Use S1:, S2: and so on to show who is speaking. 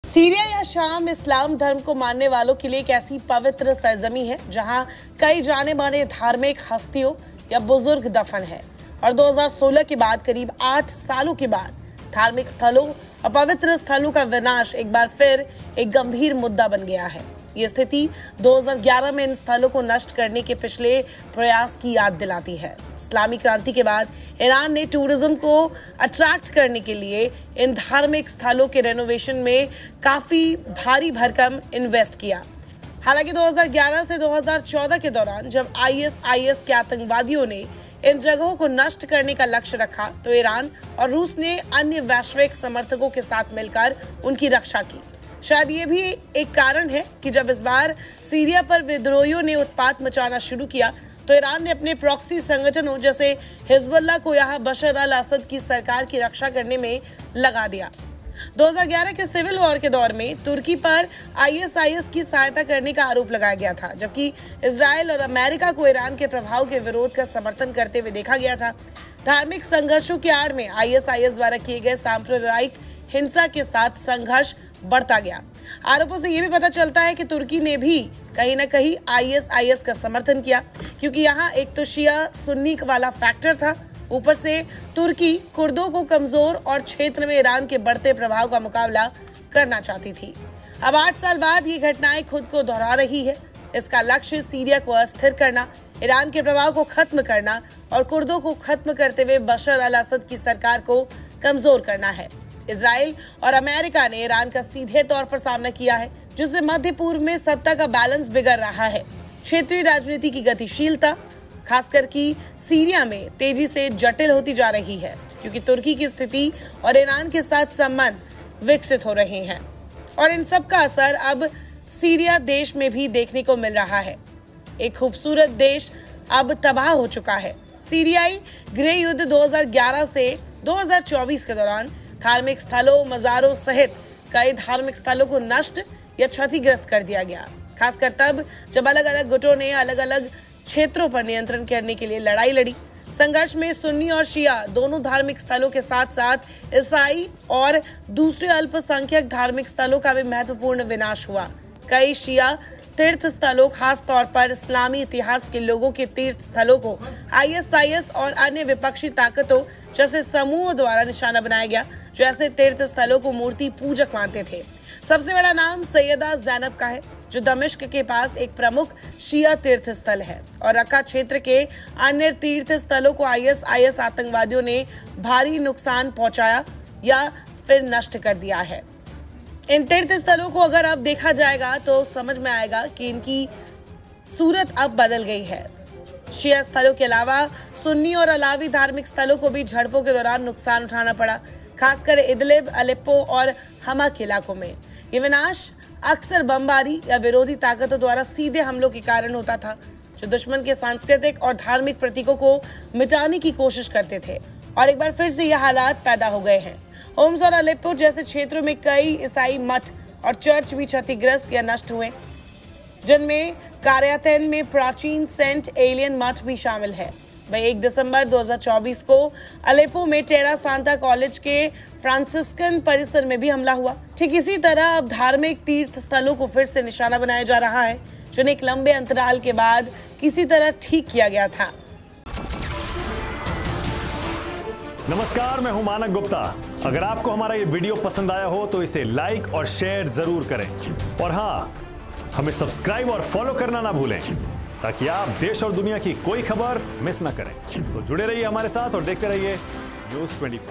S1: Syria या शाम इस्लाम धर्म को मानने वालों के लिए एक ऐसी पवित्र सरजमी है जहां कई जाने माने धार्मिक हस्तियों या बुजुर्ग दफन है। और 2016 के बाद करीब 8 सालों के बाद धार्मिक स्थलों और पवित्र स्थलों का विनाश एक बार फिर एक गंभीर मुद्दा बन गया है। ये स्थिति 2011 में इन स्थलों को नष्ट करने के पिछले प्रयास की याद दिलाती है। इस्लामी क्रांति के बाद ईरान ने टूरिज्म को अट्रैक्ट करने के लिए इन धार्मिक स्थलों के रेनोवेशन में काफी भारी भरकम इन्वेस्ट किया। हालांकि 2011 से 2014 के दौरान जब आईएसआईएस के आतंकवादियों ने इन जगहों को नष्ट करने का लक्ष्य रखा तो ईरान और रूस ने अन्य वैश्विक समर्थकों के साथ मिलकर उनकी रक्षा की। शायद ये भी एक कारण है कि जब इस बार सीरिया पर विद्रोहियों ने उत्पात मचाना शुरू किया तो ईरान ने अपने प्रॉक्सी संगठनों जैसे हिजबुल्लाह को यहाँ बशर अल असद की सरकार की रक्षा करने में लगा दिया। 2011 के सिविल वॉर के दौर में तुर्की पर आईएसआईएस की सहायता करने का आरोप लगाया गया था, जबकि इजराइल और अमेरिका को ईरान के प्रभाव के विरोध का समर्थन करते हुए देखा गया था। धार्मिक संघर्षों की आड़ में आईएसआईएस द्वारा किए गए सांप्रदायिक हिंसा के साथ संघर्ष बढ़ता गया। आरोपों से यह भी पता चलता है कि तुर्की ने भी कहीं न कहीं आईएसआईएस का समर्थन किया, क्योंकि यहाँ एक तो शिया सुन्नी वाला फैक्टर था, ऊपर से तुर्की कुर्दों को कमजोर और क्षेत्र में ईरान के बढ़ते प्रभाव का मुकाबला करना चाहती थी। अब 8 साल बाद ये घटनाएं खुद को दोहरा रही है। इसका लक्ष्य सीरिया को अस्थिर करना, ईरान के प्रभाव को खत्म करना और कुर्दों को खत्म करते हुए बशर अल असद की सरकार को कमजोर करना है। इजराइल और अमेरिका ने ईरान का सीधे तौर पर सामना किया है, जिससे मध्य पूर्व में सत्ता का बैलेंस बिगड़ रहा है। क्षेत्रीय राजनीति की गतिशीलता खासकर कि सीरिया में तेजी से जटिल होती जा रही है, क्योंकि तुर्की की स्थिति और ईरान के साथ संबंध विकसित हो रहे हैं और इन सब का असर अब सीरिया देश में भी देखने को मिल रहा है। एक खूबसूरत देश अब तबाह हो चुका है। सीरियाई गृह युद्ध 2011 से 2024 के दौरान धार्मिक स्थलों, मज़ारों सहित कई धार्मिक स्थलों को नष्ट या क्षतिग्रस्त कर दिया गया, खासकर तब जब अलग अलग गुटों ने अलग अलग क्षेत्रों पर नियंत्रण करने के लिए लड़ाई लड़ी। संघर्ष में सुन्नी और शिया दोनों धार्मिक स्थलों के साथ साथ ईसाई और दूसरे अल्पसंख्यक धार्मिक स्थलों का भी महत्वपूर्ण विनाश हुआ। कई शिया तीर्थ स्थलों, खास तौर पर इस्लामी इतिहास के लोगों के तीर्थ स्थलों को आईएसआईएस और अन्य विपक्षी ताकतों जैसे समूहों द्वारा निशाना बनाया गया, जो ऐसे तीर्थ स्थलों को मूर्ति पूजक मानते थे। सबसे बड़ा नाम सैयदा ज़ैनब का है, जो दमिश्क के पास एक प्रमुख शिया तीर्थ स्थल है, और रक्का क्षेत्र के अन्य तीर्थ स्थलों को आईएसआईएस आतंकवादियों ने भारी नुकसान पहुंचाया या फिर नष्ट कर दिया है। इन तीर्थ स्थलों को अगर अब देखा जाएगा तो समझ में आएगा कि इनकी सूरत अब बदल गई है। शिया स्थलों के अलावा सुन्नी और अलावी धार्मिक स्थलों को भी झड़पों के दौरान नुकसान उठाना पड़ा, खासकर इदलिब, अलेप्पो और हमा के इलाकों में। ये विनाश अक्सर बमबारी या विरोधी ताकतों द्वारा सीधे हमलों के कारण होता था, जो दुश्मन के सांस्कृतिक और धार्मिक प्रतीकों को मिटाने की कोशिश करते थे। और एक बार फिर से यह हालात पैदा हो गए हैं। होम्स और अलेप्पो जैसे क्षेत्रों में कई ईसाई मठ और चर्च भी क्षतिग्रस्त या नष्ट हुए, जिनमें कारायतन में प्राचीन सेंट एलियन मठ भी शामिल है। वही 1 दिसंबर 2024 को अलेप्पो में टेरा सांता कॉलेज के फ्रांसिस्कन परिसर में भी हमला हुआ। ठीक इसी तरह अब धार्मिक तीर्थ स्थलों को फिर से निशाना बनाया जा रहा है, जिन्हें एक लंबे अंतराल के बाद किसी तरह ठीक किया गया था।
S2: नमस्कार, मैं हूं मानक गुप्ता। अगर आपको हमारा ये वीडियो पसंद आया हो तो इसे लाइक और शेयर जरूर करें, और हाँ, हमें सब्सक्राइब और फॉलो करना ना भूलें, ताकि आप देश और दुनिया की कोई खबर मिस ना करें। तो जुड़े रहिए हमारे साथ और देखते रहिए News 24।